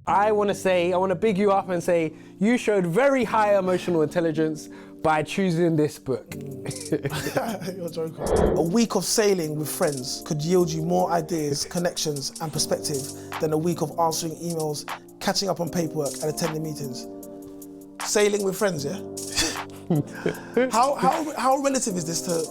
I want to big you up and say you showed very high emotional intelligence by choosing this book. You're joking. A week of sailing with friends could yield you more ideas, connections, and perspective than a week of answering emails, catching up on paperwork, and attending meetings. Sailing with friends, yeah? How relative is this to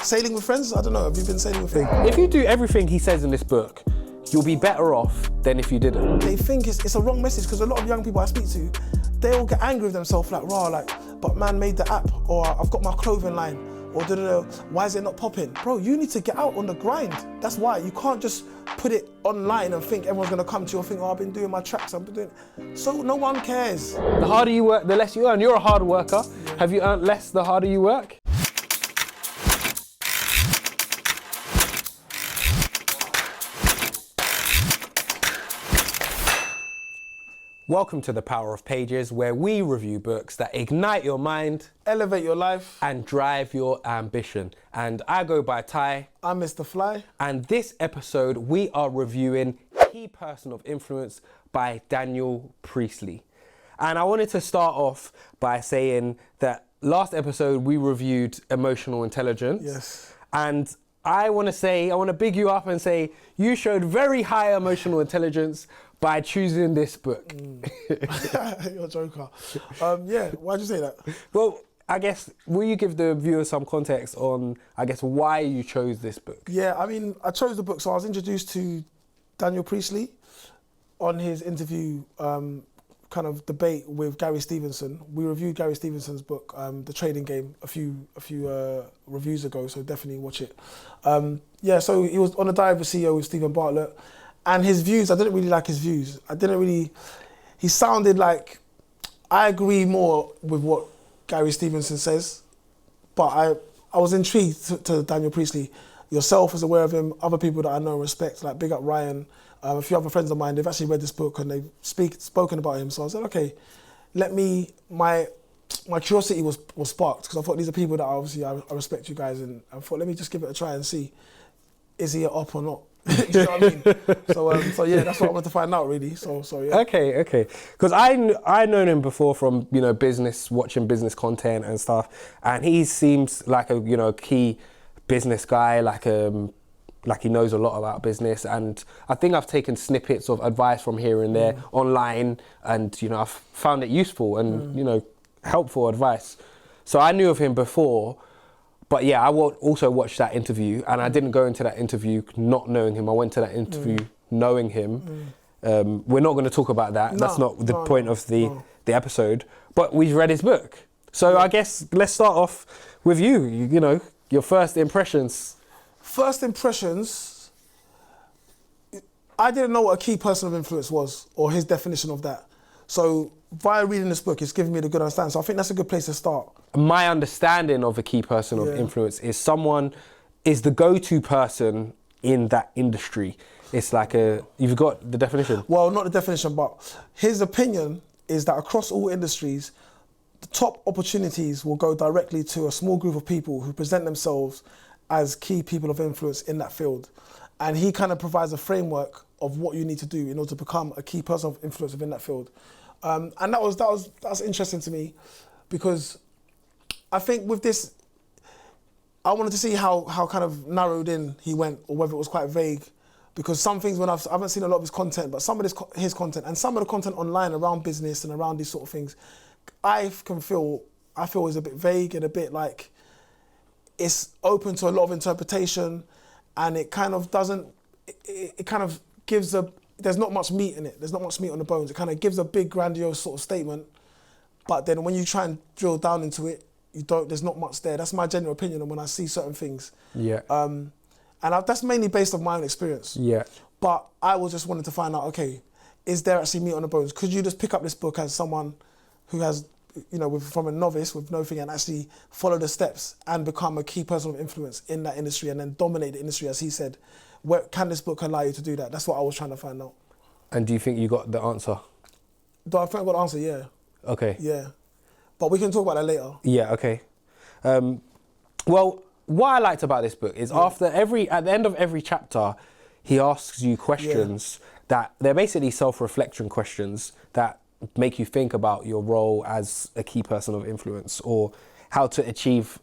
sailing with friends? I don't know. Have you been sailing with friends? If you do everything he says in this book, you'll be better off than if you didn't. They think it's a wrong message because a lot of young people I speak to, they all get angry with themselves like, but man made the app, or I've got my clothing line, or why is it not popping? Bro, you need to get out on the grind. That's why. You can't just put it online and think everyone's gonna come to you and think, oh, I've been doing my tracks, I've been doing. So no one cares. The harder you work, the less you earn. You're a hard worker. Yeah. Have you earned less the harder you work? Welcome to The Power of Pages, where we review books that ignite your mind, elevate your life, and drive your ambition. And I go by Ty. I'm Mr. Fly. And this episode, we are reviewing Key Person of Influence by Daniel Priestley. And I wanted to start off by saying that last episode, we reviewed Emotional Intelligence. Yes. And I want to big you up and say you showed very high emotional intelligence by choosing this book. You're a joker. Yeah, why'd you say that? Well, I guess, will you give the viewers some context on, why you chose this book? Yeah, I mean, I chose the book, so I was introduced to Daniel Priestley on his interview kind of debate with Gary Stevenson. We reviewed Gary Stevenson's book, The Trading Game, a few reviews ago, so definitely watch it. So he was on a dive with CEO with Stephen Bartlett, and his views, I didn't really like his views. He sounded like, I agree more with what Gary Stevenson says, but I was intrigued to Daniel Priestley. Yourself is aware of him, other people that I know and respect, like big up Ryan, a few other friends of mine, they've actually read this book and they've spoken about him. So I said, okay, my curiosity was sparked, because I thought these are people that I respect you guys, and I thought, let me just give it a try and see, is he up or not? You know what I mean? So yeah, that's what I wanted to find out really. So yeah. Okay. Because I known him before from watching business content and stuff, and he seems like a key business guy, like he knows a lot about business, and I think I've taken snippets of advice from here and there online, and I've found it useful and helpful advice. So I knew of him before. But yeah, I also watched that interview, and I didn't go into that interview not knowing him. I went to that interview knowing him. We're not going to talk about that. That's not the point of the episode. But we've read his book. So I guess let's start off with you. Your first impressions. First impressions, I didn't know what a key person of influence was, or his definition of that. So via reading this book, it's given me the good understanding. So I think that's a good place to start. My understanding of a key person of influence is someone is the go-to person in that industry. It's like you've got the definition? Well, not the definition, but his opinion is that across all industries, the top opportunities will go directly to a small group of people who present themselves as key people of influence in that field. And he kind of provides a framework of what you need to do in order to become a key person of influence within that field. And that was interesting to me, because I think with this, I wanted to see how kind of narrowed in he went, or whether it was quite vague, because some things, I haven't seen a lot of his content, but some of his content and some of the content online around business and around these sort of things, I feel is a bit vague and a bit like it's open to a lot of interpretation, and it kind of gives there's not much meat in it. There's not much meat on the bones. It kind of gives a big grandiose sort of statement, but then when you try and drill down into it, there's not much there. That's my general opinion on when I see certain things. Yeah. That's mainly based on my own experience. Yeah. But I was just wanting to find out, okay, is there actually meat on the bones? Could you just pick up this book as someone who has, from a novice with nothing, and actually follow the steps and become a key person of influence in that industry and then dominate the industry, as he said? Can this book allow you to do that? That's what I was trying to find out. And do you think you got the answer? Do I think I got the answer? Yeah. Okay. Yeah. But we can talk about that later. Yeah, okay. Well, what I liked about this book is at the end of every chapter, he asks you questions that they're basically self-reflection questions that make you think about your role as a key person of influence, or how to achieve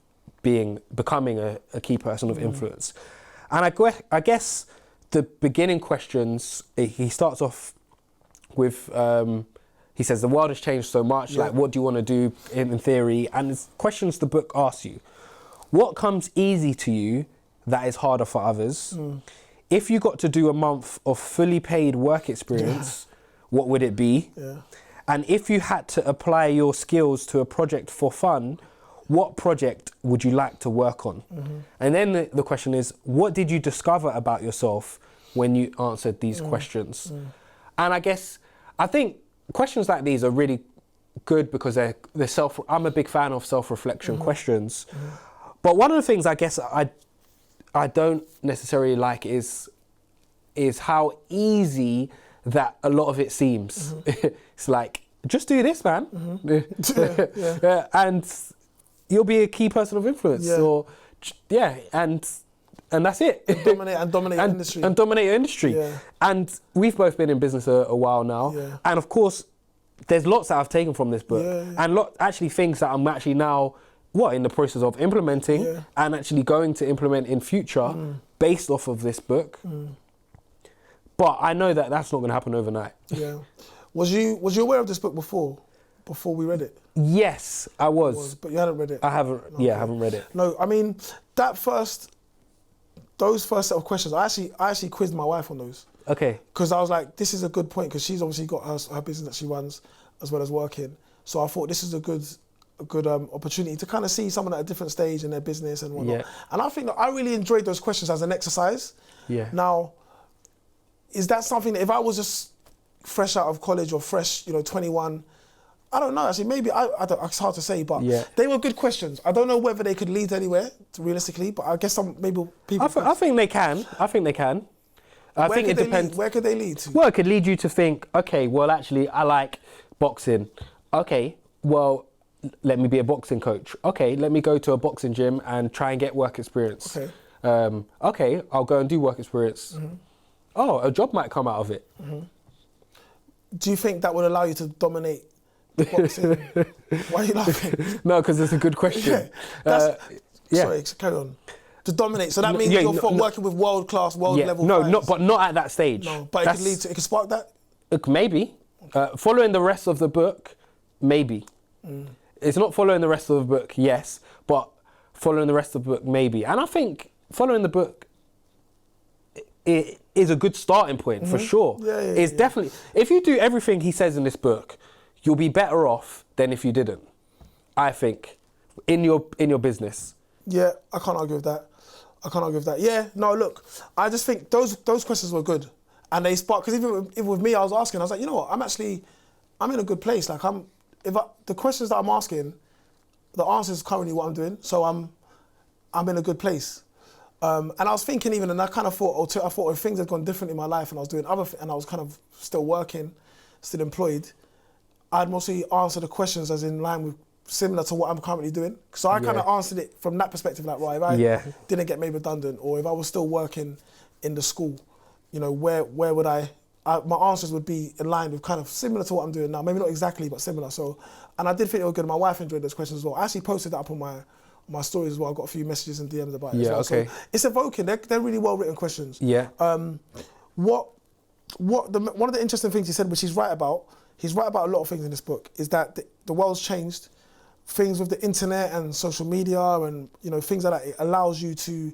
becoming a key person of influence. And I guess the beginning questions, he starts off with, he says, the world has changed so much, like what do you want to do in theory? And it's questions the book asks you. What comes easy to you that is harder for others? If you got to do a month of fully paid work experience, what would it be? And if you had to apply your skills to a project for fun, what project would you like to work on? And then the question is, what did you discover about yourself when you answered these questions? And I think questions like these are really good because they're I'm a big fan of self-reflection questions. But one of the things I guess I don't necessarily like is how easy that a lot of it seems. It's like, just do this, man. And you'll be a key person of influence. Or and that's it. And dominate industry. And dominate your industry. And we've both been in business a while now. And of course, there's lots that I've taken from this book. And actually things that I'm actually now in the process of implementing and actually going to implement in future based off of this book. But I know that that's not going to happen overnight. Was you aware of this book before we read it? Yes, I was. But you hadn't read it? I haven't. No, I haven't read it. No, I mean, those first set of questions, I actually quizzed my wife on those. Okay. Because I was like, this is a good point, because she's obviously got her business that she runs as well as working. So I thought this is a good opportunity to kind of see someone at a different stage in their business and whatnot. And I think that I really enjoyed those questions as an exercise. Now, is that something that if I was just fresh out of college or fresh, 21, I don't know, actually, maybe, it's hard to say, but they were good questions. I don't know whether they could lead anywhere, realistically, but I guess maybe people... I think they can. I think it depends. Where could they lead to? Well, it could lead you to think, okay, well, actually, I like boxing. Okay, well, let me be a boxing coach. Okay, let me go to a boxing gym and try and get work experience. Okay, I'll go and do work experience. Oh, a job might come out of it. Do you think that would allow you to dominate the boxing? Why are you laughing? No, because it's a good question. Sorry, carry on. To dominate, so that means you're working with world-class, world-level fighters. But not at that stage. No, but it could spark that? Maybe. Following the rest of the book, maybe. It's not following the rest of the book, yes, but following the rest of the book, maybe. And I think following the book, it is a good starting point for sure. It's definitely, if you do everything he says in this book, you'll be better off than if you didn't. I think in your business. Yeah, I can't argue with that. Yeah, no, look, I just think those questions were good, and they spark, because even with me, I was like, you know what, I'm in a good place. Like the questions that I'm asking, the answer is currently what I'm doing, so I'm in a good place. And I was thinking and I kind of thought if things had gone different in my life and I was doing and I was kind of still working, still employed, I'd mostly answer the questions as in line with similar to what I'm currently doing. So I kind of answered it from that perspective, like, right, if I didn't get made redundant, or if I was still working in the school, where would my answers would be in line with kind of similar to what I'm doing now. Maybe not exactly, but similar. So, and I did think it was good. My wife enjoyed those questions as well. I actually posted that up on my stories as well. I got a few messages and DMs about it as well. Okay. So it's evoking. They're really well written questions. One of the interesting things he said, which he's right about a lot of things in this book, is that the world's changed. Things with the internet and social media and things like that, it allows you to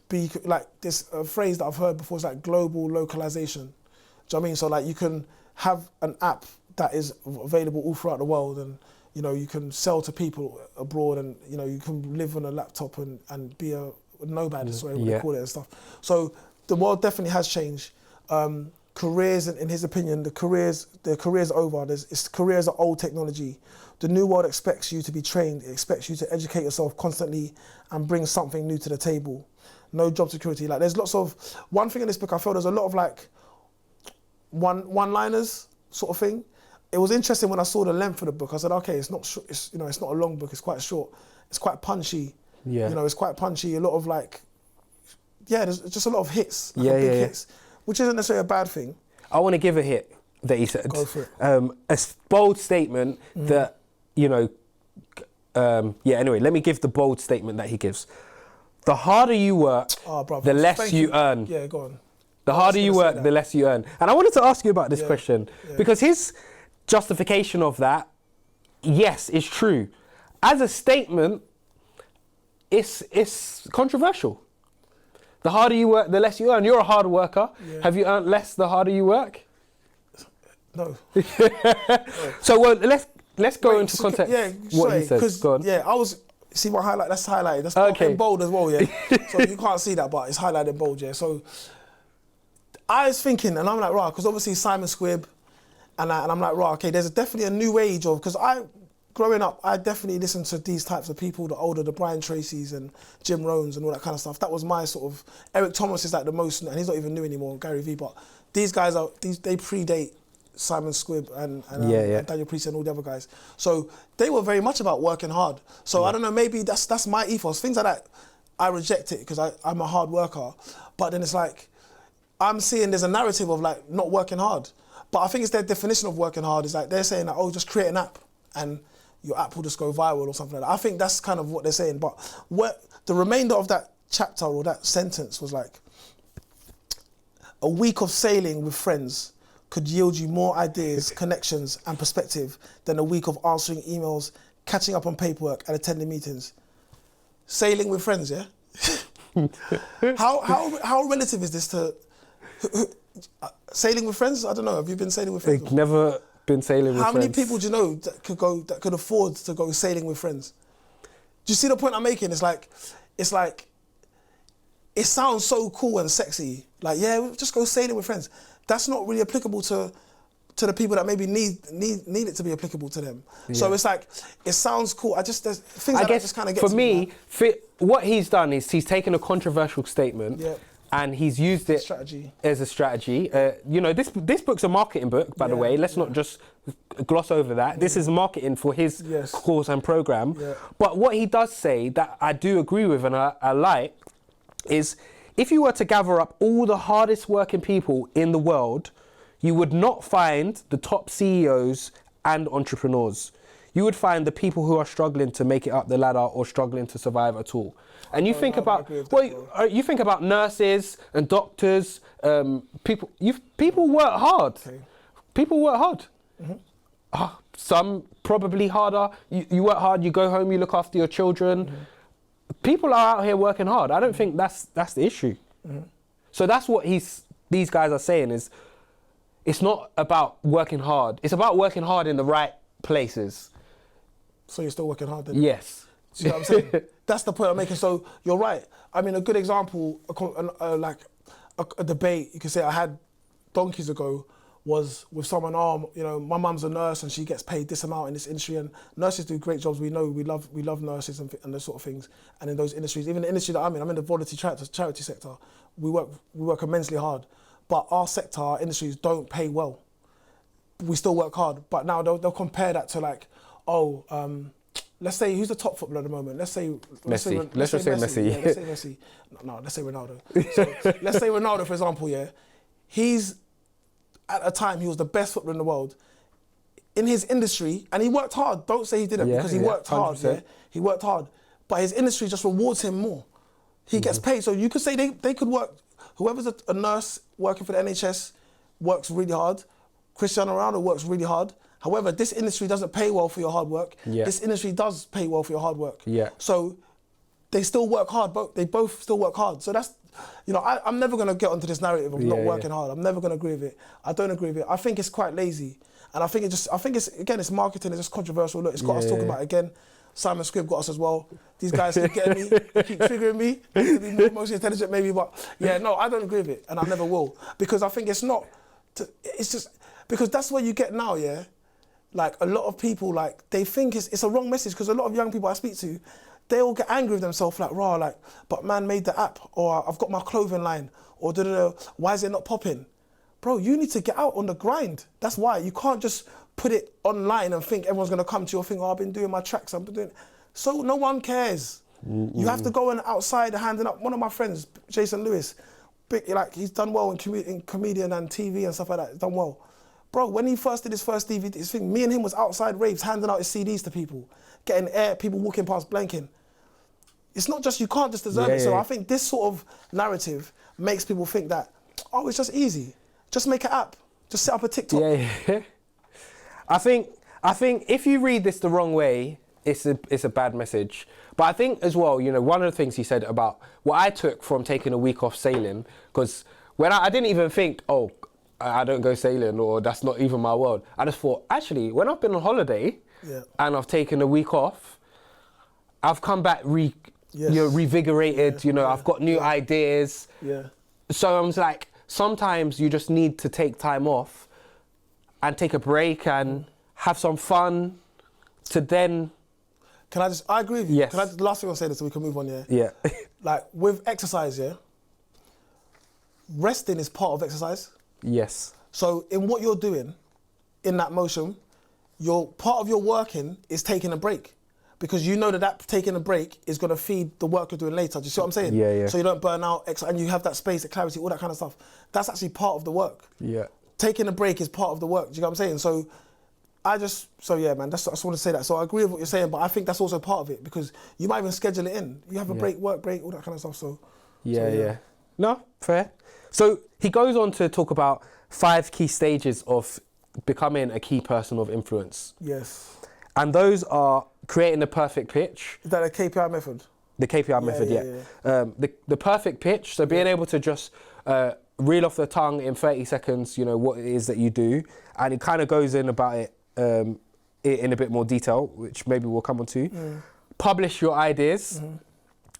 be like this phrase that I've heard before, is like global localization. Do you know what I mean? So like you can have an app that is available all throughout the world, and you can sell to people abroad, and you can live on a laptop and be a nomad, is what they call it and stuff. So the world definitely has changed. Careers, in his opinion, the careers are over. Careers are old technology. The new world expects you to be trained. It expects you to educate yourself constantly and bring something new to the table. No job security. Like there's lots of, one thing in this book, I felt there's a lot of like one-liners sort of thing. It was interesting when I saw the length of the book. I said, okay, it's not it's not a long book. It's quite short. It's quite punchy. It's quite punchy. A lot of like, there's just a lot of hits. Hits, which isn't necessarily a bad thing. I want to give a hit that he said. Go for it. Bold statement that, you know, anyway, let me give the bold statement that he gives. The harder you work, the less you earn. Yeah, go on. The harder you work, the less you earn. And I wanted to ask you about this question because his justification of that, yes, is true. As a statement, it's controversial. The harder you work, the less you earn. You're a hard worker. Yeah. Have you earned less the harder you work? No. So well, let's go into context. Yeah, what he says. Go on. Yeah, I was. See my highlight. That's highlighted. That's in bold as well. Yeah. So you can't see that, but it's highlighted in bold. Yeah. So I was thinking, and I'm like, right, because obviously Simon Squibb, and I'm like, right, okay, there's definitely a new age of, because growing up, I definitely listened to these types of people, the Brian Tracy's and Jim Rohns and all that kind of stuff. That was my sort of, Eric Thomas is like the most, and he's not even new anymore, Gary Vee, but these guys they predate Simon Squibb and Daniel Priestley and all the other guys. So they were very much about working hard. So I don't know, maybe that's my ethos. Things like that, I reject it because I'm a hard worker. But then it's like, I'm seeing there's a narrative of like not working hard. But I think it's their definition of working hard is like, they're saying that, oh, just create an app and your app will just go viral or something like that. I think that's kind of what they're saying. But what the remainder of that chapter or that sentence was like, a week of sailing with friends could yield you more ideas, connections and perspective than a week of answering emails, catching up on paperwork and attending meetings. Sailing with friends, yeah? How relative is this to sailing with friends? I don't know. Have you been sailing with friends? I've never been sailing with friends. How many people do you know that could afford to go sailing with friends? Do you see the point I'm making? It's like it sounds so cool and sexy. Like, yeah, just go sailing with friends. That's not really applicable to the people that maybe need it to be applicable to them. Yeah. So it's like, it sounds cool. There's things like that just kind of get for me, what he's done is he's taken a controversial statement and he's used it as a strategy. You know, this book's a marketing book, by the way. Let's not just gloss over that. This is marketing for his course and program. Yeah. But what he does say that I do agree with and I like is, if you were to gather up all the hardest working people in the world, you would not find the top CEOs and entrepreneurs. You would find the people who are struggling to make it up the ladder or struggling to survive at all. And you think about you think about nurses and doctors. People work hard. Okay. People work hard. Mm-hmm. Some probably harder. You work hard. You go home. You look after your children. Mm-hmm. People are out here working hard. I don't think that's the issue. Mm-hmm. So that's what these guys are saying is, it's not about working hard. It's about working hard in the right places. So you're still working hard then? Yes. See what I'm saying? That's the point I'm making. So you're right. I mean, a good example, like a debate you could say I had donkeys ago was with someone, you know, my mum's a nurse and she gets paid this amount in this industry, and nurses do great jobs. We know we love nurses and those sort of things. And in those industries, even the industry that I'm in the voluntary charity sector, we work immensely hard. But our sector, our industries don't pay well. We still work hard. But now they'll compare that to like, let's say, who's the top footballer at the moment? Let's say Messi. Let's just say Messi. Yeah, let's say Messi. No, let's say Ronaldo. So let's say Ronaldo, for example, yeah. At a time, he was the best footballer in the world. In his industry, and he worked hard. Don't say he didn't, because he worked hard. Yeah? He worked hard. But his industry just rewards him more. He gets paid. So you could say they could work, whoever's a nurse working for the NHS works really hard. Cristiano Ronaldo works really hard. However, this industry doesn't pay well for your hard work. Yeah. This industry does pay well for your hard work. Yeah. So they still work hard, but they both still work hard. So that's, you know, I'm never going to get onto this narrative of not working hard. I'm never going to agree with it. I don't agree with it. I think it's quite lazy. And I think it's marketing, it's just controversial. Look, it's got us talking about it again. Simon Squibb got us as well. These guys keep getting me, keep triggering me. I need to be more emotionally intelligent maybe, but yeah, no, I don't agree with it, and I never will. Because I think it's just, because that's what you get now, yeah? Like, a lot of people, like, they think it's a wrong message, because a lot of young people I speak to, they all get angry with themselves, like, rah, like, but man made the app, or I've got my clothing line, or why is it not popping? Bro, you need to get out on the grind. That's why. You can't just put it online and think everyone's going to come to you and think, oh, I've been doing my tracks, I've been doing... So no one cares. You have to go and outside handing up. One of my friends, Jason Lewis, big, like he's done well in comedian and TV and stuff like that. He's done well. Bro, when he first did his first DVD, his thing, me and him was outside raves, handing out his CDs to people, getting air, people walking past blanking. It's not just, you can't just deserve it. So I think this sort of narrative makes people think that, oh, it's just easy. Just make an app. Just set up a TikTok. Yeah. I think if you read this the wrong way, it's a bad message. But I think as well, you know, one of the things he said about what I took from taking a week off sailing, because when I didn't even think, oh, I don't go sailing, or that's not even my world. I just thought, actually, when I've been on holiday and I've taken a week off, I've come back revigorated, you know, I've got new ideas. Yeah. So I was like, sometimes you just need to take time off and take a break and have some fun to then... I agree with you. Yes. The last thing I'll say this so we can move on, Yeah. Like, with exercise, resting is part of exercise. Yes. So in what you're doing, in that motion, part of your working is taking a break. Because you know that taking a break is going to feed the work you're doing later. Do you see what I'm saying? Yeah. So you don't burn out, and you have that space, that clarity, all that kind of stuff. That's actually part of the work. Yeah. Taking a break is part of the work. Do you know what I'm saying? So yeah, man, I just want to say that. So I agree with what you're saying, but I think that's also part of it, because you might even schedule it in. You have a break, work break, all that kind of stuff. So yeah. No, fair. So he goes on to talk about 5 key stages of becoming a key person of influence. Yes. And those are creating the perfect pitch. Is that a KPI method? The KPI method, yeah. The perfect pitch, so being able to just reel off the tongue in 30 seconds, you know, what it is that you do. And it kind of goes in about it in a bit more detail, which maybe we'll come on to. Publish your ideas,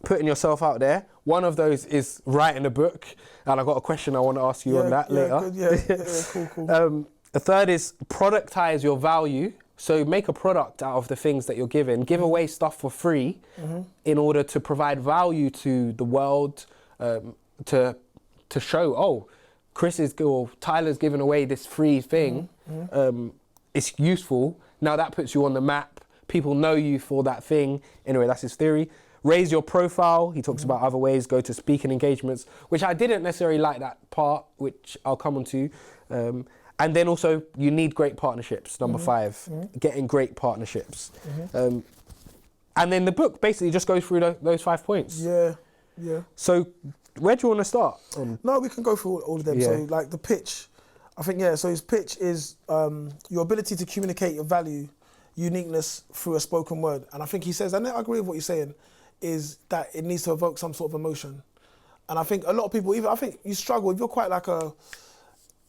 putting yourself out there. One of those is writing a book. And I've got a question I want to ask you on that later. Good, cool. The third is productize your value. So make a product out of the things that you're given. Give away stuff for free in order to provide value to the world, to show, oh, Tyler's giving away this free thing. It's useful. Now that puts you on the map. People know you for that thing. Anyway, that's his theory. Raise your profile. He talks about other ways. Go to speaking engagements, which I didn't necessarily like that part, which I'll come on to. And then also, you need great partnerships, number 5, getting great partnerships. And then the book basically just goes through those 5 points. Yeah. So where do you want to start? No, we can go through all of them. So like the pitch, I think, so his pitch is your ability to communicate your value, uniqueness through a spoken word. And I think he says, and I agree with what you're saying, is that it needs to evoke some sort of emotion. And I think a lot of people, I think you struggle, if you're quite like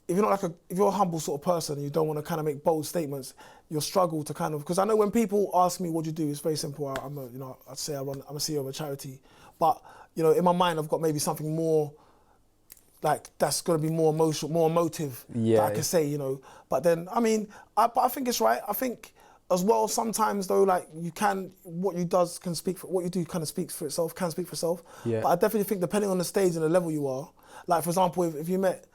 if you're a humble sort of person and you don't want to kind of make bold statements, you'll struggle to kind of, because I know when people ask me what do you do, it's very simple. I'd say I'm a CEO of a charity, but you know, in my mind, I've got maybe something more like that's going to be more emotional, more emotive that I can say, you know. But then, I mean, but I think it's right. I think as well, sometimes though, like what you do kind of speaks for itself, can speak for itself. Yeah. But I definitely think depending on the stage and the level you are, like for example, if you met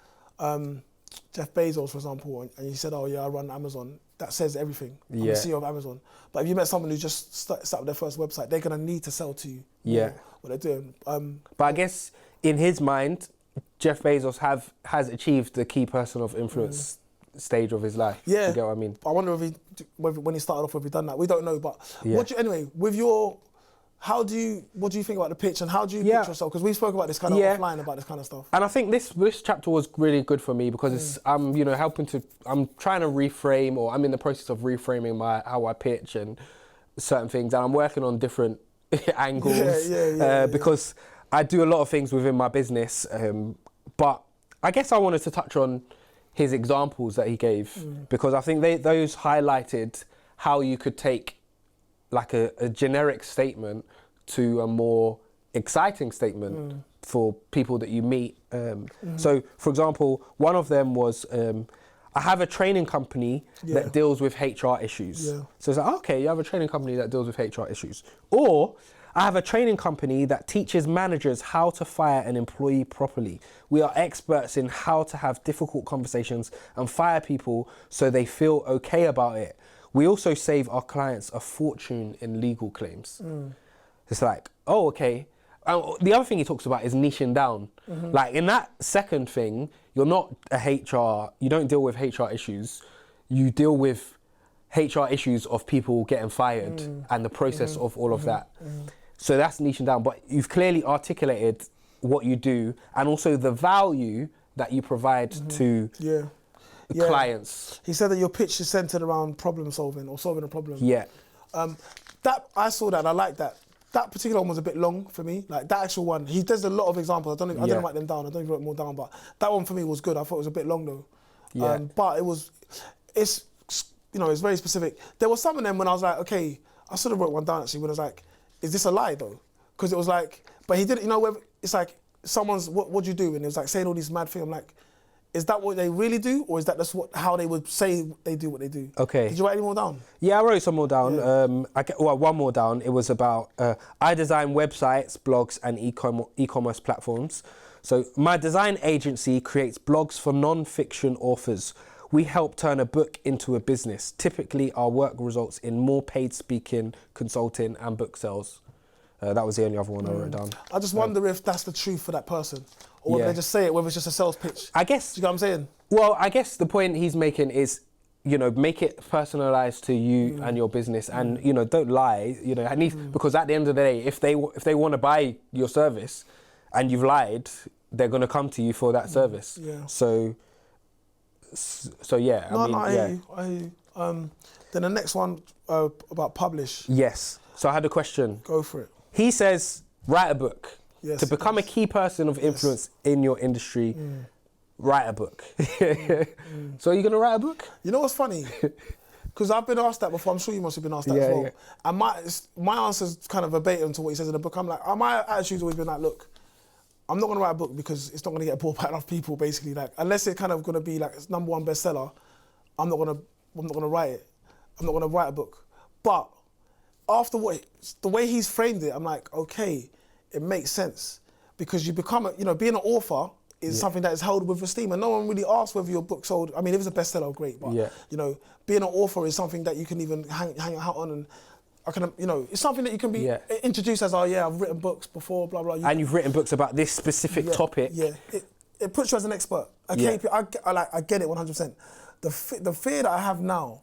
Jeff Bezos, for example, and you said, oh yeah, I run Amazon, that says everything. I'm the CEO of Amazon. But if you met someone who just set up their first website, they're going to need to sell to you what they're doing. But I guess in his mind, Jeff Bezos has achieved the key person of influence stage of his life. Yeah. You get what I mean? I wonder when he started off, if he done that. We don't know. But anyway, with your... what do you think about the pitch, and how do you pitch yourself? Because we spoke about this kind of offline, about this kind of stuff. And I think this chapter was really good for me because I'm trying to reframe, or I'm in the process of reframing how I pitch and certain things, and I'm working on different angles because I do a lot of things within my business. But I guess I wanted to touch on his examples that he gave because I think those highlighted how you could take like a generic statement to a more exciting statement for people that you meet. So, for example, one of them was, I have a training company that deals with HR issues. Yeah. So it's like, okay, you have a training company that deals with HR issues. Or, I have a training company that teaches managers how to fire an employee properly. We are experts in how to have difficult conversations and fire people so they feel okay about it. We also save our clients a fortune in legal claims. It's like, oh, okay. the other thing he talks about is niching down. Like in that second thing, you're not a HR. You don't deal with HR issues. You deal with HR issues of people getting fired and the process of all of that. So that's niching down. But you've clearly articulated what you do and also the value that you provide to clients. He said that your pitch is centered around problem solving or solving a problem. Yeah. That I saw that, I like that. That particular one was a bit long for me. Like that actual one, he does a lot of examples. I didn't write them down. I don't even write more down. But that one for me was good. I thought it was a bit long though. Yeah. But it's very specific. There was some of them when I was like, okay, I sort of wrote one down actually when I was like, is this a lie though? Because it was like, but he didn't. It's like someone's what do you do? And it was like saying all these mad things. I'm like, is that what they really do, or is that just how they would say they do what they do? Okay. Did you write any more down? Yeah, I wrote some more down. Yeah. One more down. It was about I design websites, blogs, and e-commerce platforms. So my design agency creates blogs for non-fiction authors. We help turn a book into a business. Typically, our work results in more paid speaking, consulting, and book sales. That was the only other one I wrote down. I just wonder if that's the truth for that person, or whether they just say it, whether it's just a sales pitch. I guess. Do you know what I'm saying? Well, I guess the point he's making is, make it personalised to you and your business, and don't lie. Because at the end of the day, if they want to buy your service, and you've lied, they're going to come to you for that service. Yeah. So yeah. I hear you. Then the next one about publish. Yes. So I had a question. Go for it. He says, write a book. Yes, to become a key person of influence in your industry, write a book. So are you going to write a book? You know what's funny? Because I've been asked that before. I'm sure you must have been asked that as well. Yeah. And my answer's kind of verbatim to what he says in the book. I'm like, my attitude's always been like, look, I'm not going to write a book because it's not going to get bought by enough people, basically. Like, unless it's kind of going to be like its #1 bestseller, I'm not going to write it. I'm not going to write a book. But after the way he's framed it, I'm like, okay, it makes sense, because you become being an author is something that is held with esteem, and no one really asks whether your book sold. I mean, if it's a bestseller, great, but being an author is something that you can even hang your hat on, and it's something that you can be introduced as, I've written books before, blah blah. And you've written books about this specific topic. Yeah, it puts you as an expert. I get it 100%. The fear that I have now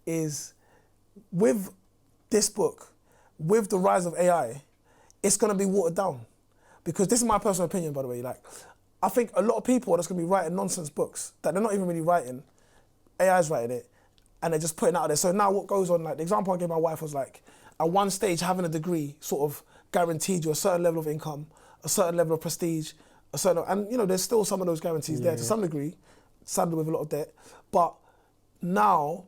is with this book, with the rise of AI, it's going to be watered down. Because this is my personal opinion, by the way. Like, I think a lot of people are just going to be writing nonsense books that they're not even really writing. AI's writing it, and they're just putting it out there. So now what goes on, like the example I gave my wife was like, at one stage having a degree sort of guaranteed you a certain level of income, a certain level of prestige, there's still some of those guarantees there to some degree, sadly with a lot of debt. But now,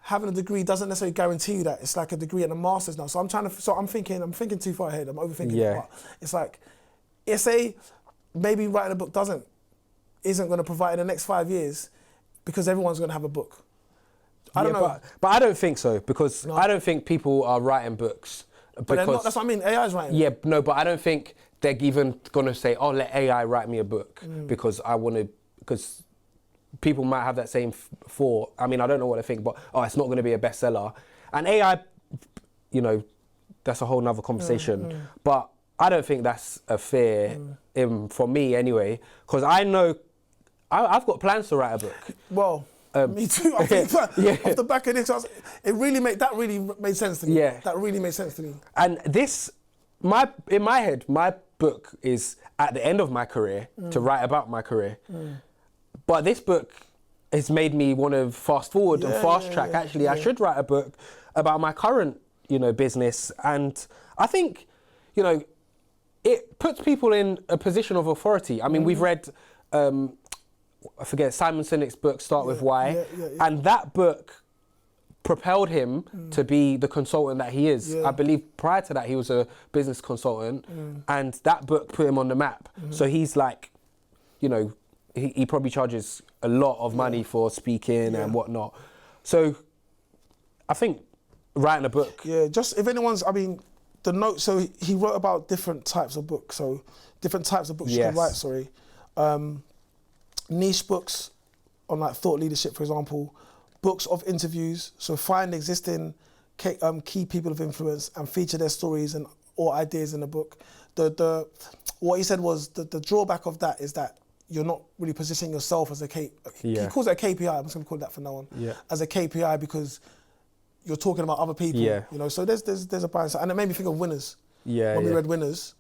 having a degree doesn't necessarily guarantee you that. It's like a degree and a master's now. So I'm thinking too far ahead. I'm overthinking it. But it's like, maybe writing a book isn't going to provide in the next 5 years, because everyone's going to have a book. I don't know. But I don't think so, because I don't think people are writing books. But they're not, that's what I mean, AI's writing. Yeah, no, but I don't think they're even going to say, let AI write me a book, because people might have that same thought. I mean, I don't know what they think, but it's not going to be a bestseller. And AI, that's a whole nother conversation. But I don't think that's a fear, for me anyway, because I know I've got plans to write a book. Well, me too. I think off the back of this, that really made sense to me. Yeah. That really made sense to me. And in my head, my book is at the end of my career, to write about my career. But this book has made me want to fast forward and fast track. Actually, I should write a book about my current, business. And I think, it puts people in a position of authority. I mean, we've read, I forget, Simon Sinek's book, Start With Why. And that book propelled him to be the consultant that he is. I believe prior to that, he was a business consultant. And that book put him on the map. So he's like, he probably charges a lot of money for speaking and whatnot. So I think writing a book. Yeah, just if anyone's, the note, so he wrote about different types of books. So different types of books you can write, niche books on like thought leadership, for example, books of interviews. So find existing key people of influence and feature their stories or ideas in the book. what he said was the drawback of that is that you're not really positioning yourself as a he calls it a KPI. I'm just gonna call it that from now on. Yeah. As a KPI because you're talking about other people. Yeah. You know, so there's a balance, and it made me think of Winners. Yeah. When we read Winners,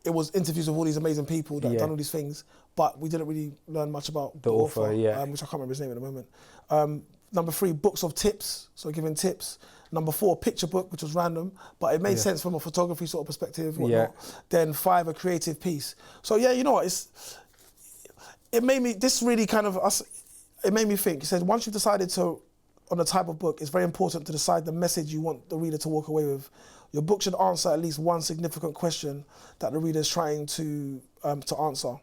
it was interviews with all these amazing people that done all these things, but we didn't really learn much about the author, which I can't remember his name at the moment. Number 3, books of tips, so giving tips. Number 4, picture book, which was random, but it made sense from a photography sort of perspective, whatnot. Then 5, a creative piece. So yeah, you know what, it made me think. It said once you've decided on the type of book, it's very important to decide the message you want the reader to walk away with. Your book should answer at least one significant question that the reader is trying to answer.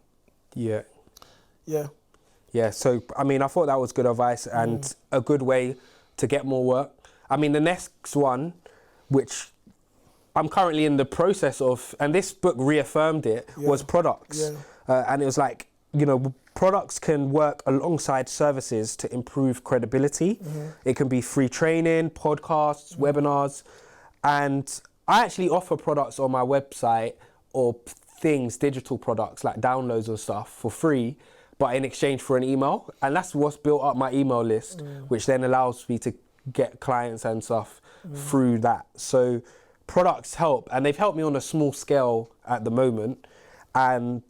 Yeah. Yeah. Yeah, so, I mean, I thought that was good advice and a good way to get more work. I mean, the next one, which I'm currently in the process of, and this book reaffirmed it, was products. Yeah. And it was like, you know, products can work alongside services to improve credibility. It can be free training, podcasts, webinars. And I actually offer products on my website or things, digital products like downloads and stuff for free, but in exchange for an email. And that's what's built up my email list, which then allows me to get clients and stuff through that. So products help, and they've helped me on a small scale at the moment. And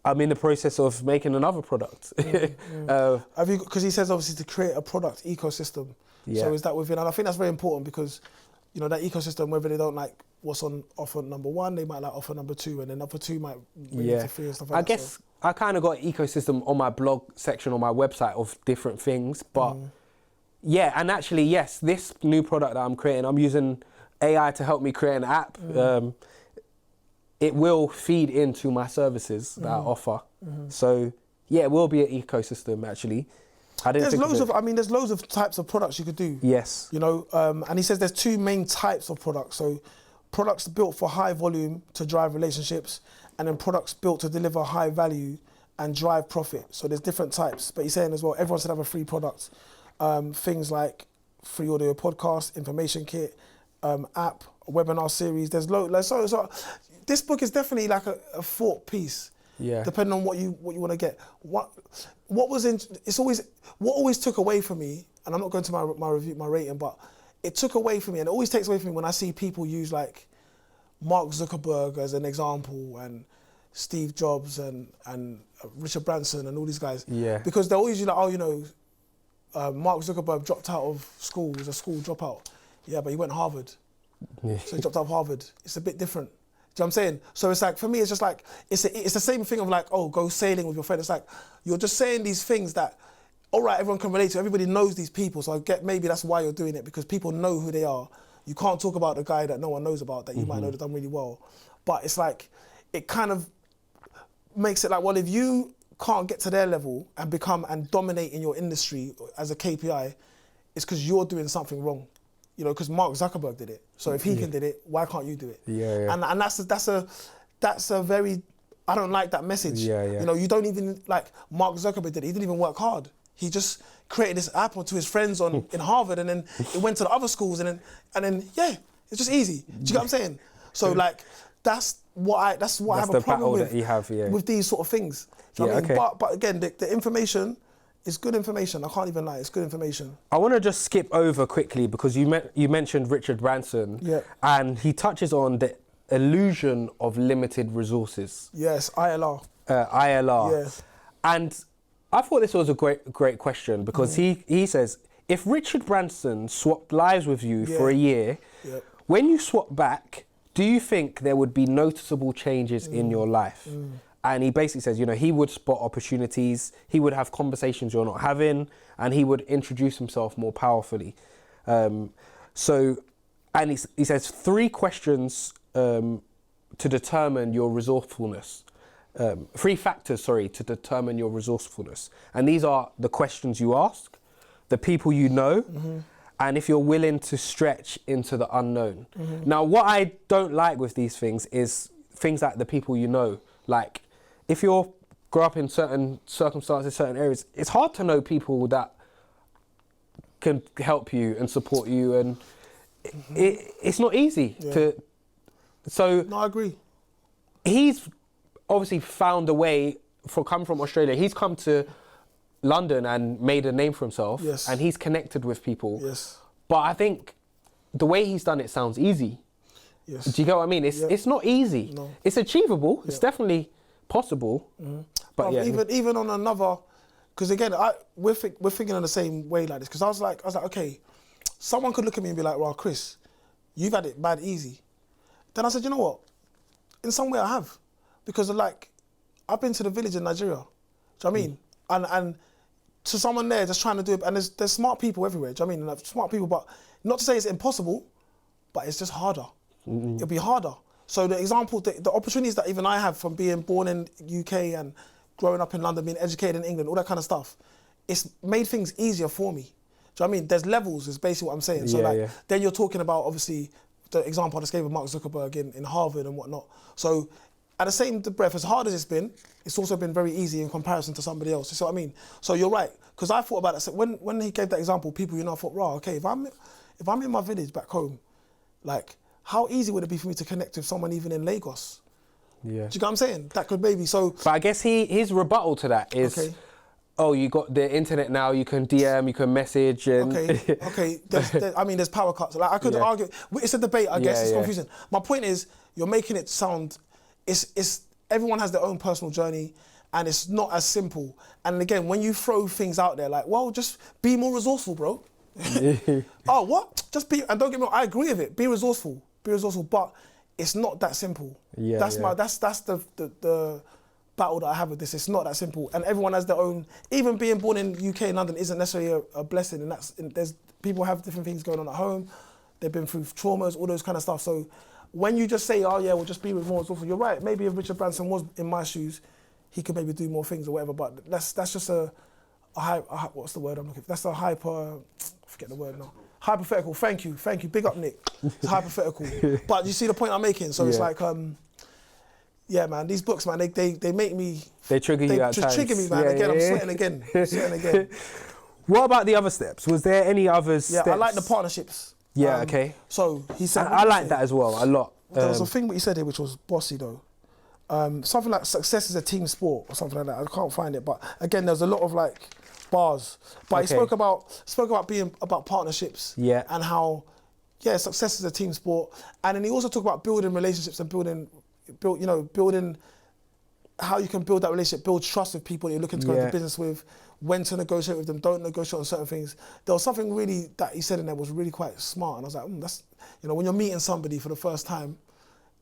I'm in the process of making another product. Because he says obviously to create a product ecosystem. Yeah. So is that within, and I think that's very important because, you know, that ecosystem, whether they don't like what's on offer number 1, they might like offer number 2, and then offer 2 might bring it to 3 and stuff like that. I guess I kind of got an ecosystem on my blog section on my website of different things, but yeah, and actually, yes, this new product that I'm creating, I'm using AI to help me create an app. It will feed into my services that I offer. So yeah, it will be an ecosystem actually. There's loads of types of products you could do. Yes. You know, and he says there's 2 main types of products. So products built for high volume to drive relationships, and then products built to deliver high value and drive profit. So there's different types. But he's saying as well, everyone should have a free product. Things like free audio podcast, information kit, app, a webinar series. There's so this book is definitely like a thought piece. Yeah. Depending on what you want to get. What always took away from me, and I'm not going to my rating, but it took away from me, and it always takes away from me when I see people use like Mark Zuckerberg as an example, and Steve Jobs and Richard Branson and all these guys. Yeah. Because they're always like, oh, you know, Mark Zuckerberg dropped out of school, was a school dropout. Yeah, but he went Harvard. Yeah. So he dropped out of Harvard. It's a bit different. Do you know what I'm saying? So it's like, for me, it's just like, it's the same thing of like, oh, go sailing with your friend. It's like, you're just saying these things that, all right, everyone can relate to, everybody knows these people. So I get, maybe that's why you're doing it, because people know who they are. You can't talk about the guy that no one knows about, that you might know that done really well. But it's like, it kind of makes it like, well, if you can't get to their level and become and dominate in your industry as a KPI, it's because you're doing something wrong. You know, because Mark Zuckerberg did it. So if he can did it, why can't you do it? Yeah. And that's a very, I don't like that message. Yeah. You know, you don't even, like Mark Zuckerberg did it. He didn't even work hard. He just created this app to his friends in Harvard, and then it went to the other schools, and then it's just easy. Do you get what I'm saying? So like, that's what I have a problem with these sort of things. Do you know what I mean? But again, the information, it's good information. I can't even lie. It's good information. I want to just skip over quickly because you mentioned Richard Branson, and he touches on the illusion of limited resources. Yes, ILR. ILR. Yes. And I thought this was a great question because he says, if Richard Branson swapped lives with you for a year, when you swap back, do you think there would be noticeable changes in your life? And he basically says, you know, he would spot opportunities, he would have conversations you're not having, and he would introduce himself more powerfully. And he says 3 questions to determine your resourcefulness. 3 factors, to determine your resourcefulness. And these are the questions you ask, the people you know, and if you're willing to stretch into the unknown. Now, what I don't like with these things is things like the people you know. Like, if you grow up in certain circumstances, certain areas, it's hard to know people that can help you and support you, and it's not easy to. So no, I agree. he's obviously found a way come from Australia. He's come to London and made a name for himself. Yes. And he's connected with people. Yes. But I think the way he's done it sounds easy. Yes. Do you get what I mean? It's not easy. No. It's achievable. It's definitely possible. But yeah, even on another, because again, we're thinking in the same way like this. Because I was like, okay, someone could look at me and be like, well, Chris, you've had it bad easy. Then I said, you know what? In some way I have, because like I've been to the village in Nigeria. Do you know what I mean? And to someone there just trying to do it, and there's smart people everywhere. Do you know what I mean? Like, smart people, but not to say it's impossible, but it's just harder. It'll be harder. So the example, the opportunities that even I have from being born in UK and growing up in London, being educated in England, all that kind of stuff, it's made things easier for me. Do you know what I mean? There's levels, is basically what I'm saying. So then you're talking about, obviously, the example I just gave of Mark Zuckerberg in Harvard and whatnot. So at the same breath, as hard as it's been, it's also been very easy in comparison to somebody else. You see what I mean? So you're right, because I thought about that. So when he gave that example, people, I thought, right, okay, if I'm in my village back home, like, how easy would it be for me to connect with someone even in Lagos? Yeah. Do you get what I'm saying? That could maybe, so... But I guess his rebuttal to that is, oh, you got the internet now, you can DM, you can message and... Okay. There's power cuts. Like, I could argue, it's a debate, I guess, it's confusing. My point is, you're making it sound, it's everyone has their own personal journey and it's not as simple. And again, when you throw things out there like, well, just be more resourceful, bro. Oh, what? Just be, and don't get me wrong, I agree with it, be resourceful, but it's not that simple. That's the battle that I have with this. It's not that simple, and everyone has their own. Even being born in UK and London isn't necessarily a blessing, and there's people have different things going on at home. They've been through traumas, all those kind of stuff. So when you just say, oh yeah, we'll just be more resourceful, you're right. Maybe if Richard Branson was in my shoes, he could maybe do more things or whatever. But that's just a what's the word I'm looking for? That's a I forget the word now. Hypothetical. Thank you. Big up, Nick. It's hypothetical. But you see the point I'm making. So it's like, yeah, man. These books, man, they make me. They trigger you at times. They trigger me, man. I'm sweating again. What about the other steps? Was there any other steps? Yeah, I like the partnerships. Yeah. Okay. So he said. I like that as well a lot. There was a thing that he said here which was bossy though. Something like success is a team sport or something like that. I can't find it, but again, there's a lot of like bars. But he spoke about being about partnerships. Yeah. And how, success is a team sport. And then he also talked about building relationships and building how you can build that relationship, build trust with people that you're looking to go into business with, when to negotiate with them, don't negotiate on certain things. There was something really that he said in there was really quite smart, and I was like, that's, when you're meeting somebody for the first time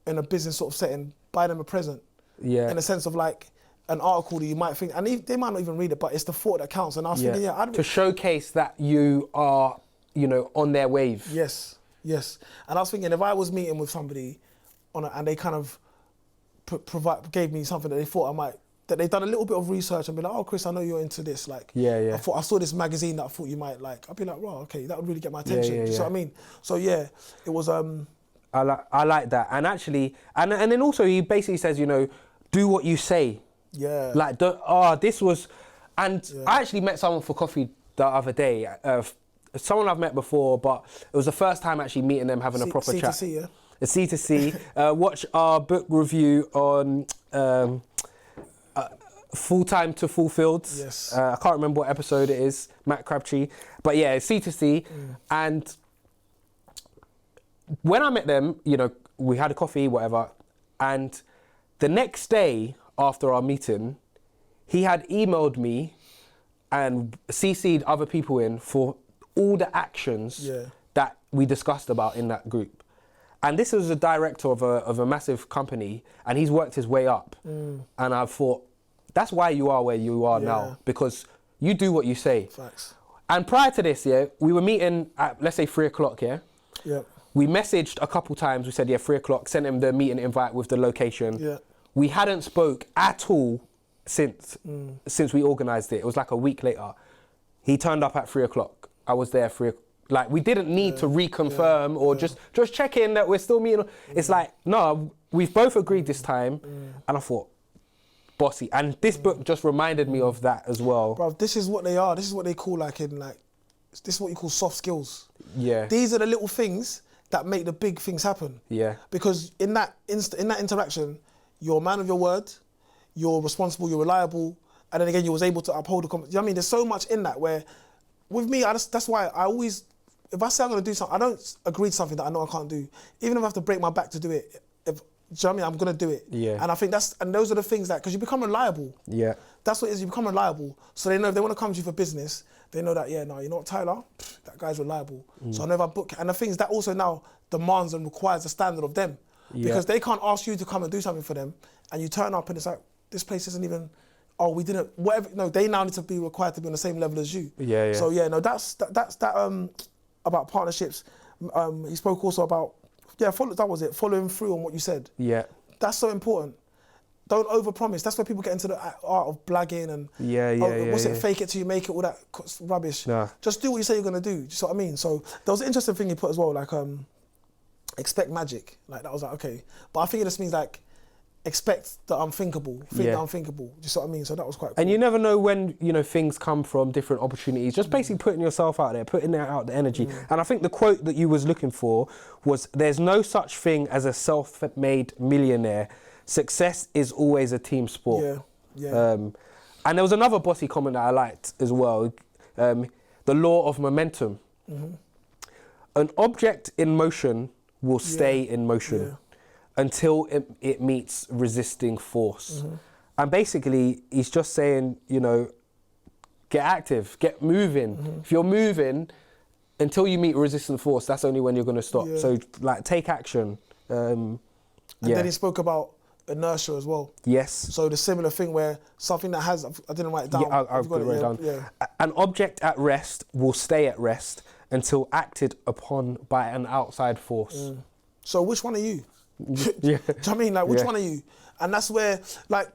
in a business sort of setting, buy them a present. Yeah. In a sense of like an article that you might think, and they might not even read it, but it's the thought that counts. And I was thinking, to showcase that you are, on their wave. Yes. And I was thinking, if I was meeting with somebody and they kind of gave me something that they thought that they've done a little bit of research and be like, oh, Chris, I know you're into this. Like, I saw this magazine that I thought you might like. I'd be like, well, okay, that would really get my attention. Do you see what I mean? So it was. I like that, and actually, and then also he basically says, do what you say. Yeah. Like, this was, and I actually met someone for coffee the other day. Someone I've met before, but it was the first time actually meeting them, having a proper chat. C2C, yeah. A C2C. Watch our book review on Full Time to Fulfilled. Yes. I can't remember what episode it is, Matt Crabtree. But yeah, C2C. And when I met them, we had a coffee, whatever. And the next day after our meeting, he had emailed me and CC'd other people in for all the actions that we discussed about in that group. And this is a director of a massive company, and he's worked his way up. And I thought, that's why you are where you are now, because you do what you say. Facts. And prior to this, we were meeting at, let's say, 3 o'clock, Yeah. We messaged a couple times, we said, 3 o'clock, sent him the meeting invite with the location. Yeah. We hadn't spoke at all since we organised it. It was like a week later. He turned up at 3 o'clock. I was there 3 o'clock. Like, we didn't need to reconfirm or just check in that we're still meeting. It's like, no, we've both agreed this time. And I thought, bossy. And this book just reminded me of that as well. Bro, this is what they are. This is what they call this is what you call soft skills. Yeah. These are the little things that make the big things happen. Yeah. Because in that interaction, you're a man of your word, you're responsible, you're reliable, and then again, you was able to uphold the. You know what I mean? There's so much in that where, with me, that's why I always, if I say I'm going to do something, I don't agree to something that I know I can't do. Even if I have to break my back to do it, do you know what I mean? I'm going to do it. Yeah. And I think those are the things that, because you become reliable. Yeah. That's what it is, you become reliable. So they know if they want to come to you for business, they know that, yeah, no, you know what, Tyler, that guy's reliable. So I know if I book, and the things that also now demands and requires a standard of them. Because they can't ask you to come and do something for them, and you turn up and it's like, this place isn't even, oh, we didn't, whatever. No, they now need to be required to be on the same level as you. Yeah, yeah. So yeah, no, that's about partnerships. He spoke also about, that was it, following through on what you said. Yeah. That's so important. Don't overpromise. That's where people get into the art of blagging and what's it, fake it till you make it, all that rubbish. Nah. Just do what you say you're gonna do. Do you see what I mean? So there was an interesting thing he put as well, like expect magic. Like that was like, okay. But I think it just means like expect the unthinkable, think the unthinkable. Do you see what I mean? So that was quite cool. And you never know when, you know, things come from different opportunities. Just basically putting yourself out there, putting out the energy. And I think the quote that you was looking for was, there's no such thing as a self-made millionaire. Success is always a team sport. Yeah. And there was another bossy comment that I liked as well. The law of momentum. An object in motion will stay in motion until it meets resisting force. And basically, he's just saying, you know, get active, get moving. If you're moving, until you meet resistant force, that's only when you're going to stop. So, like, take action. And then he spoke about inertia as well. Yes. So the similar thing where something that has, I didn't write it down. Yeah, I've got it written down. Yeah. An object at rest will stay at rest until acted upon by an outside force. So which one are you? Yeah. Do you know what I mean? Like, which one are you? And that's where, like,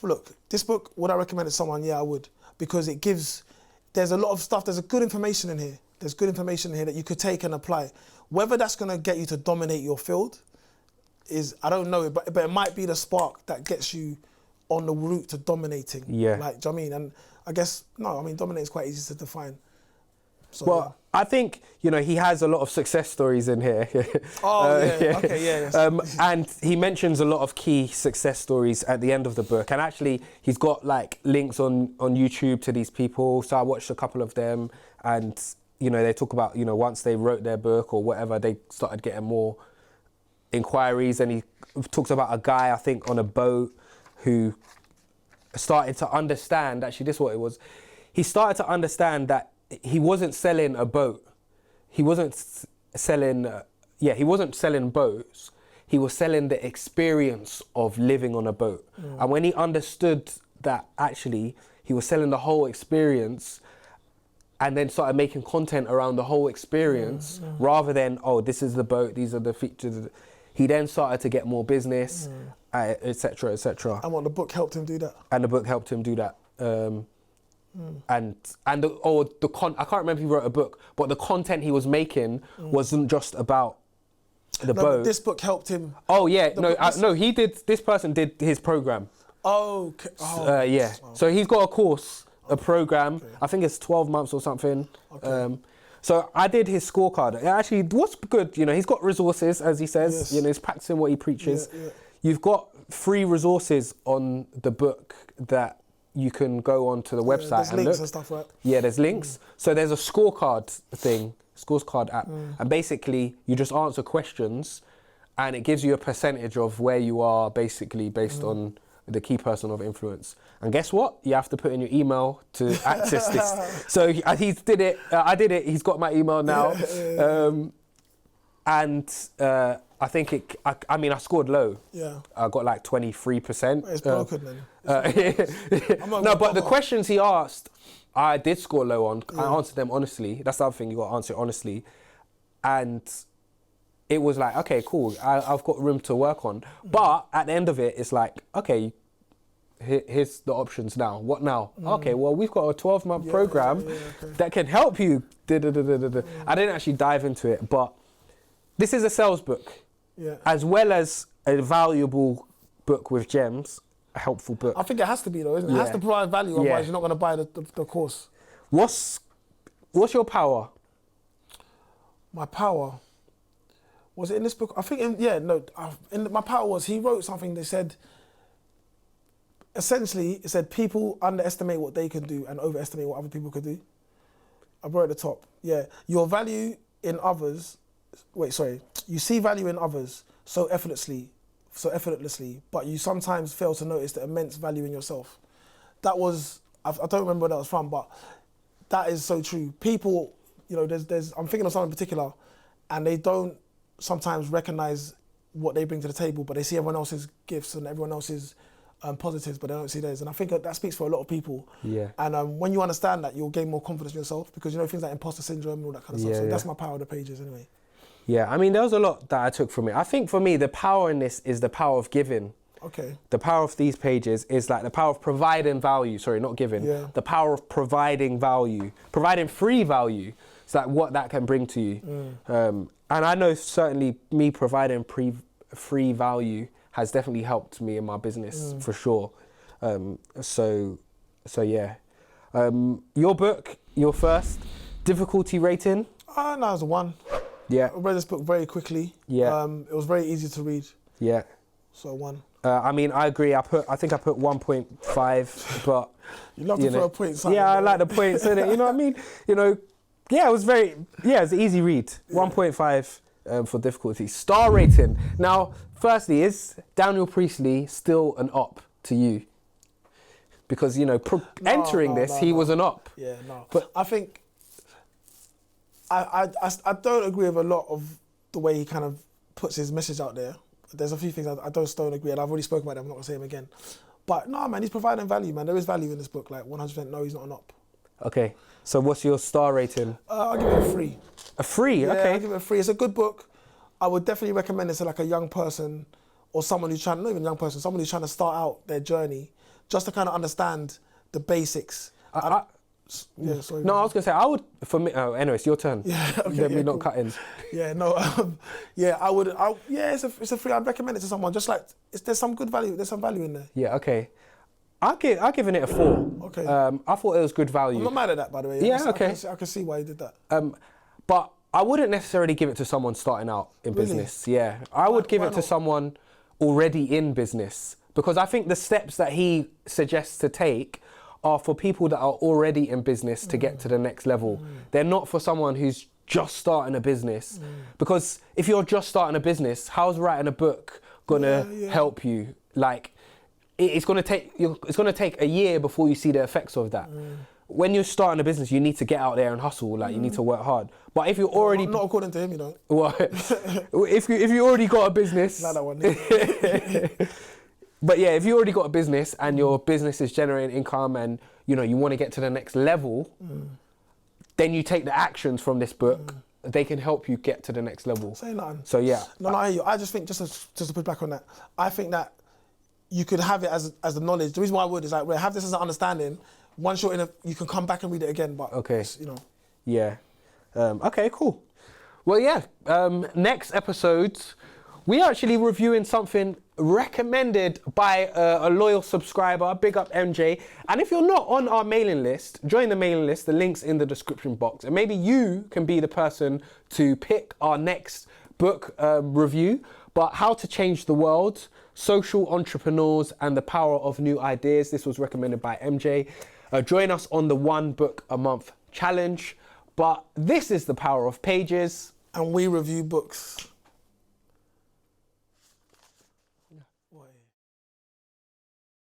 look, this book, would I recommend it to someone? Yeah, I would. Because it gives, there's a lot of stuff, there's a good information in here. There's good information in here that you could take and apply. Whether that's gonna get you to dominate your field is, I don't know, but it might be the spark that gets you on the route to dominating. Yeah. Like, do you know what I mean? And I guess, no, I mean, dominate is quite easy to define. So, well, I think, you know, he has a lot of success stories in here. And he mentions a lot of key success stories at the end of the book. And actually, he's got like links on YouTube to these people. So I watched a couple of them, and, you know, they talk about, you know, once they wrote their book or whatever, they started getting more inquiries. And he talks about a guy, I think, on a boat who started to understand, actually this is what it was, he started to understand that he wasn't selling a boat. He wasn't selling, he wasn't selling boats. He was selling the experience of living on a boat. And when he understood that actually he was selling the whole experience, and then started making content around the whole experience, rather than, oh, this is the boat, these are the features, he then started to get more business, etc., etc. And what, the book helped him do that? And the book helped him do that. And I can't remember if he wrote a book, but the content he was making wasn't just about the boat. But this book helped him. Oh yeah, he did. This person did his program. Oh, okay. Yeah. So he's got a course, a program. Okay. I think it's 12 months or something. Okay. So I did his scorecard. Actually, what's good, you know, he's got resources, as he says. Yes. You know, he's practicing what he preaches. Yeah. You've got free resources on the book that you can go onto the website there's and links look. And stuff, right? Yeah, there's links. So there's a scorecard app, and basically you just answer questions, and it gives you a percentage of where you are, basically based on the key person of influence. And guess what? You have to put in your email to access this. So he did it. I did it. He's got my email now, and I think I scored low. Yeah. I got like 23%. It's broken then. No, but the questions he asked, I did score low on. I answered them honestly. That's the other thing, you got to answer it honestly. And it was like, okay, cool. I've got room to work on. But at the end of it, it's like, okay, here's the options now. What now? Okay, well, we've got a 12-month program that can help you. I didn't actually dive into it, but this is a sales book. Yeah. As well as a valuable book with gems, a helpful book. I think it has to be though, isn't it? It has to provide value, otherwise you're not going to buy the course. What's your power? My power? Was it in this book? I think, my power was, he wrote something that said, essentially, it said people underestimate what they can do and overestimate what other people could do. I wrote at the top, your value in others, you see value in others so effortlessly, but you sometimes fail to notice the immense value in yourself. That was, I don't remember where that was from, but that is so true. People, I'm thinking of something in particular, and they don't sometimes recognize what they bring to the table, but they see everyone else's gifts and everyone else's positives, but they don't see theirs. And I think that speaks for a lot of people. Yeah. And when you understand that, you'll gain more confidence in yourself, because things like imposter syndrome and all that kind of stuff. So that's my power of the pages anyway. Yeah, I mean, there was a lot that I took from it. I think for me, the power in this is the power of giving. Okay. The power of these pages is like the power of providing value. Sorry, not giving. Yeah. The power of providing value, providing free value. It's like what that can bring to you. And I know certainly me providing free value has definitely helped me in my business for sure. So yeah. Your book, your first, difficulty rating? No, it was a 1. Yeah. I read this book very quickly. Yeah. It was very easy to read. Yeah. So 1. I mean, I agree. I think I put 1.5, but you love to throw a point. Yeah, I like the points in it. You know what I mean? Yeah, it was it's an easy read. 1.5 for difficulty. Star rating. Now, firstly, is Daniel Priestley still an op to you? Because entering this, he was an op. Yeah, no. But I think I don't agree with a lot of the way he kind of puts his message out there. There's a few things I don't agree, and I've already spoken about them. I'm not gonna say them again. But no, man, he's providing value, man. There is value in this book. Like 100%. No, he's not an op. Okay. So what's your star rating? I'll give it a 3. A 3? Yeah, okay. I'll give it a 3. It's a good book. I would definitely recommend it to like a young person, or someone who's not even a young person, someone who's trying to start out their journey, just to kind of understand the basics. Yeah, sorry. No, I was gonna say I would. For me, anyway, it's your turn. Yeah, okay. Let me yeah, not cool. cut in. Yeah, no, I would. It's a 3. I'd recommend it to someone. Just like there's some good value. There's some value in there. Yeah, okay. I'll giving it a 4. Okay. I thought it was good value. I'm not mad at that, by the way. Yeah, okay. I can see why you did that. But I wouldn't necessarily give it to someone starting out in business. Yeah, I would give it to someone already in business, because I think the steps that he suggests to take are for people that are already in business to get to the next level. They're not for someone who's just starting a business. Because if you're just starting a business, how's writing a book gonna help you? Like, it's gonna take a year before you see the effects of that. When you're starting a business, you need to get out there and hustle. Like, you need to work hard. But if you're already not according to him, Well, if you already got a business. Not that one. But yeah, if you already got a business and your business is generating income and you want to get to the next level, then you take the actions from this book. They can help you get to the next level. Say nothing. So yeah. No, I hear you. I just think just to put back on that, I think that you could have it as the knowledge. The reason why I would is like, have this as an understanding. Once you're you can come back and read it again. But okay. Yeah. Okay. Cool. Well, yeah. Next episodes, we're actually reviewing something recommended by a loyal subscriber. Big up MJ. And if you're not on our mailing list, join the mailing list. The link's in the description box. And maybe you can be the person to pick our next book review. But How to Change the World, Social Entrepreneurs and the Power of New Ideas. This was recommended by MJ. Join us on the 1 book a month challenge. But this is the power of pages. And we review books.